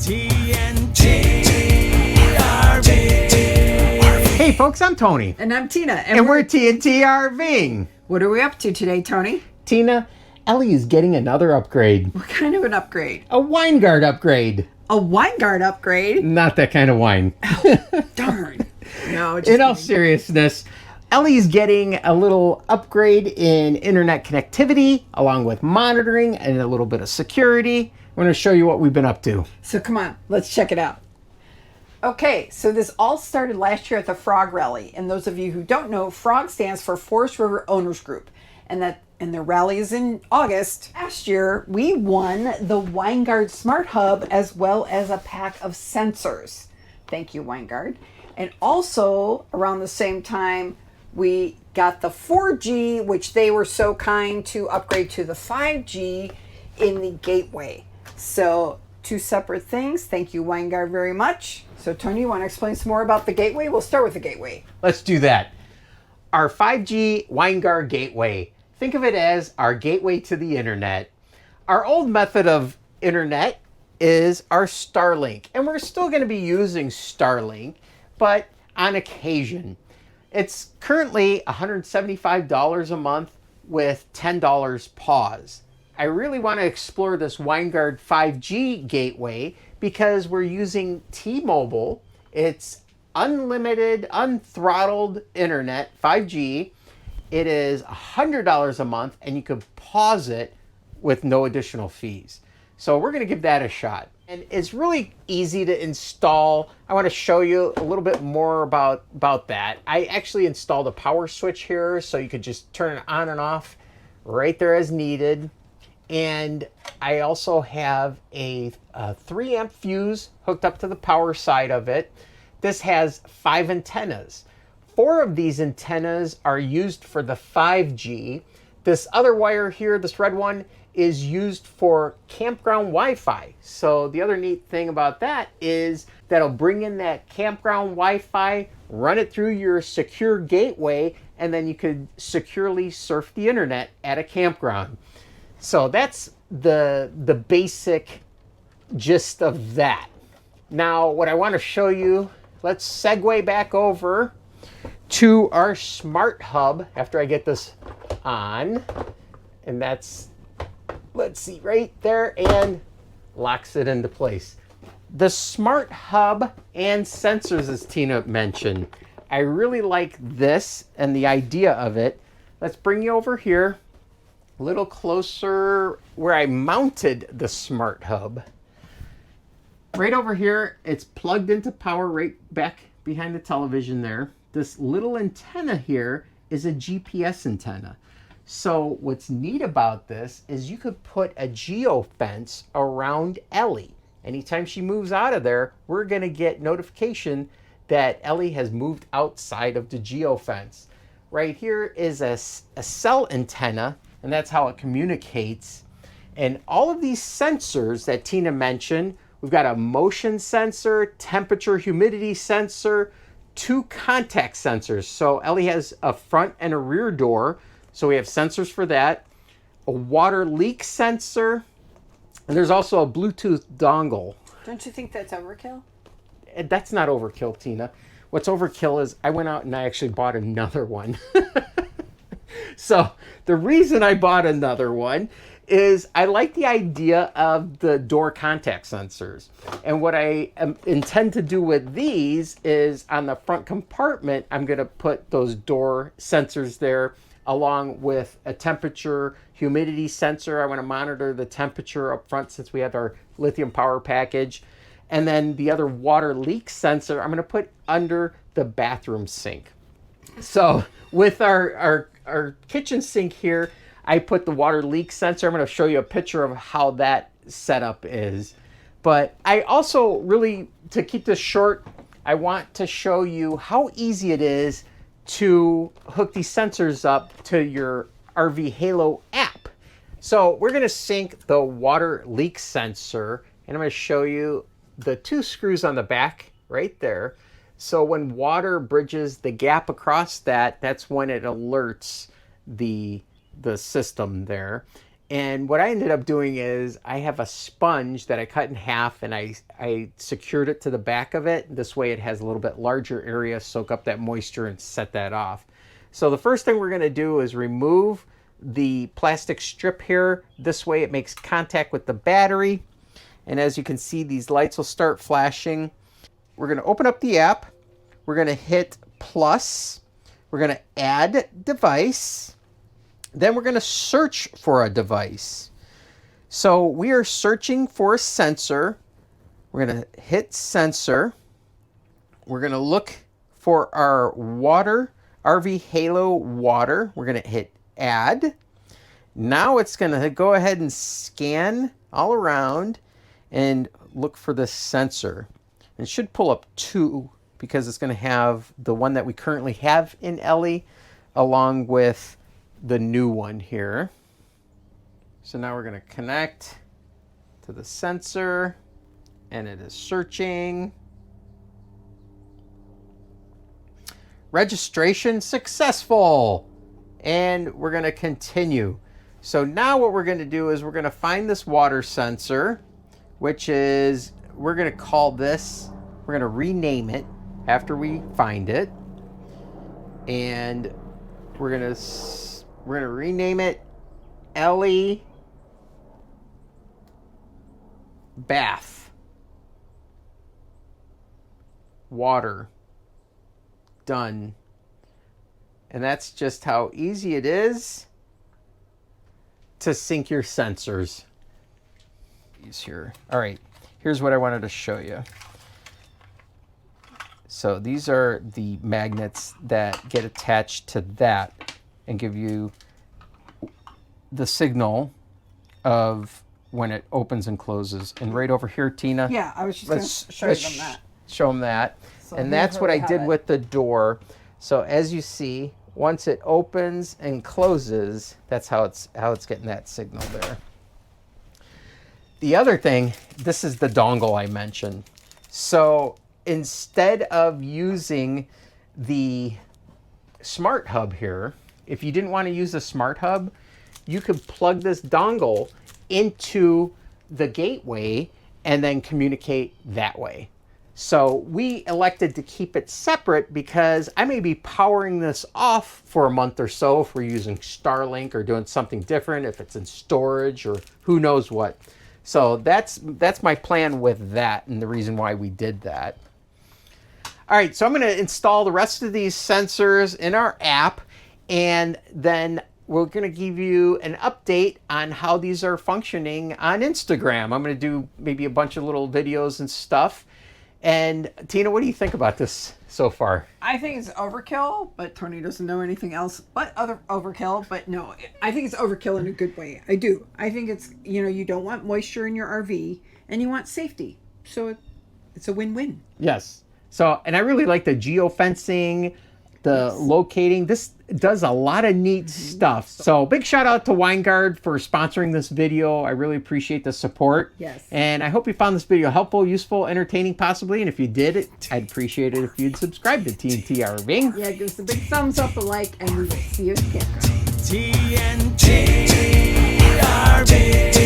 Hey folks, I'm Tony. And I'm Tina. And we're TNT RVing. What are we up to today, Tony? Tina, Ellie is getting another upgrade. What kind of an upgrade? A Winegard upgrade. A Winegard upgrade? Not that kind of wine. Darn. No, just In all kidding. seriousness, Ellie's getting a little upgrade in internet connectivity, along with monitoring and a little bit of security. I'm going to show you what we've been up to. So come on, let's check it out. Okay, so this all started last year at the Frog Rally. And those of you who don't know, FROG stands for Forest River Owners Group. And the rally is in August. Last year, we won the Winegard Smart Hub as well as a pack of sensors. Thank you, Winegard. And also, around the same time, we got the 4G, which they were so kind to upgrade to the 5G in the gateway. So, two separate things. Thank you, Winegard, very much. So, Tony, you want to explain some more about the gateway? We'll start with the gateway. Let's do that. Our 5G Winegard gateway. Think of it as our gateway to the internet. Our old method of internet is our Starlink. And we're still going to be using Starlink, but on occasion. It's currently $175 a month with $10 pause. I really want to explore this Winegard 5G gateway because we're using T-Mobile. It's unlimited, unthrottled internet, 5G. It is $100 a month and you could pause it with no additional fees. So we're going to give that a shot. And it's really easy to install. I want to show you a little bit more about that. I actually installed a power switch here so you could just turn it on and off right there as needed. And I also have a 3 amp fuse hooked up to the power side of it. This has 5 antennas. 4 of these antennas are used for the 5G. This other wire here, this red one, is used for campground Wi-Fi. So the other neat thing about that is that'll bring in that campground Wi-Fi, run it through your secure gateway, and then you could securely surf the internet at a campground. So that's the basic gist of that. Now, what I want to show you, let's segue back over to our Smart Hub after I get this on. And that's, let's see, right there, and locks it into place. The Smart Hub and sensors, as Tina mentioned, I really like this and the idea of it. Let's bring you over here. A little closer where I mounted the Smart Hub. Right over here, it's plugged into power right back behind the television there. This little antenna here is a GPS antenna. So what's neat about this is you could put a geofence around Ellie. Anytime she moves out of there, we're going to get notification that Ellie has moved outside of the geofence. Right here is a cell antenna, and that's how it communicates. And all of these sensors that Tina mentioned, we've got a motion sensor, temperature, humidity sensor, 2 contact sensors. So Ellie has a front and a rear door, so we have sensors for that. A water leak sensor, and there's also a Bluetooth dongle. Don't you think that's overkill? That's not overkill, Tina. What's overkill is I went out and I actually bought another one. So the reason I bought another one is I like the idea of the door contact sensors. And what I intend to do with these is on the front compartment, I'm going to put those door sensors there along with a temperature, humidity sensor. I want to monitor the temperature up front since we have our lithium power package. And then the other water leak sensor, I'm going to put under the bathroom sink. So with our kitchen sink here, I put the water leak sensor. I'm going to show you a picture of how that setup is. But I also really, to keep this short, I want to show you how easy it is to hook these sensors up to your RV Halo app. So we're going to sync the water leak sensor, and I'm going to show you the 2 screws on the back right there. So when water bridges the gap across that, that's when it alerts the system there. And what I ended up doing is I have a sponge that I cut in half, and I secured it to the back of it. This way it has a little bit larger area, soak up that moisture and set that off. So the first thing we're going to do is remove the plastic strip here. This way it makes contact with the battery. And as you can see, these lights will start flashing. We're going to open up the app. We're going to hit plus. We're going to add device. Then we're going to search for a device. So we are searching for a sensor. We're going to hit sensor. We're going to look for our water, RV Halo water. We're going to hit add. Now it's going to go ahead and scan all around and look for the sensor. It should pull up two because it's going to have the one that we currently have in Ellie along with the new one here. So now we're going to connect to the sensor and it is searching. Registration successful. And we're going to continue. So now what we're going to do is we're going to find this water sensor, which is, we're going to call this, we're going to rename it after we find it. And we're going to rename it Ellie Bath Water. Done. And that's just how easy it is to sync your sensors. Here. All right, here's what I wanted to show you. So these are the magnets that get attached to that and give you the signal of when it opens and closes. And right over here, Tina. Yeah, I was just going to show them that. Show them that. So and that's what I did with the door. So as you see, once it opens and closes, that's how it's getting that signal there. The other thing, this is the dongle I mentioned. So instead of using the smart hub here, if you didn't want to use a smart hub, you could plug this dongle into the gateway and then communicate that way. So we elected to keep it separate because I may be powering this off for a month or so if we're using Starlink or doing something different, if it's in storage or who knows what. So that's my plan with that and the reason why we did that. All right, so I'm going to install the rest of these sensors in our app, and then we're going to give you an update on how these are functioning on Instagram. I'm going to do maybe a bunch of little videos and stuff. And Tina, what do you think about this so far? I think it's overkill, but Tony doesn't know anything else but other overkill. But no, I think it's overkill in a good way. I do. I think it's, you don't want moisture in your RV and you want safety. So it's a win-win. Yes. So, and I really like the geofencing, the locating. This does a lot of neat stuff. So big shout out to Winegard for sponsoring this video. I really appreciate the support. Yes. And I hope you found this video helpful, useful, entertaining possibly. And if you did, I'd appreciate it if you'd subscribe to TNT RV. Yeah, give us a big thumbs up, a like, and we will see you at the campground. TNT RV.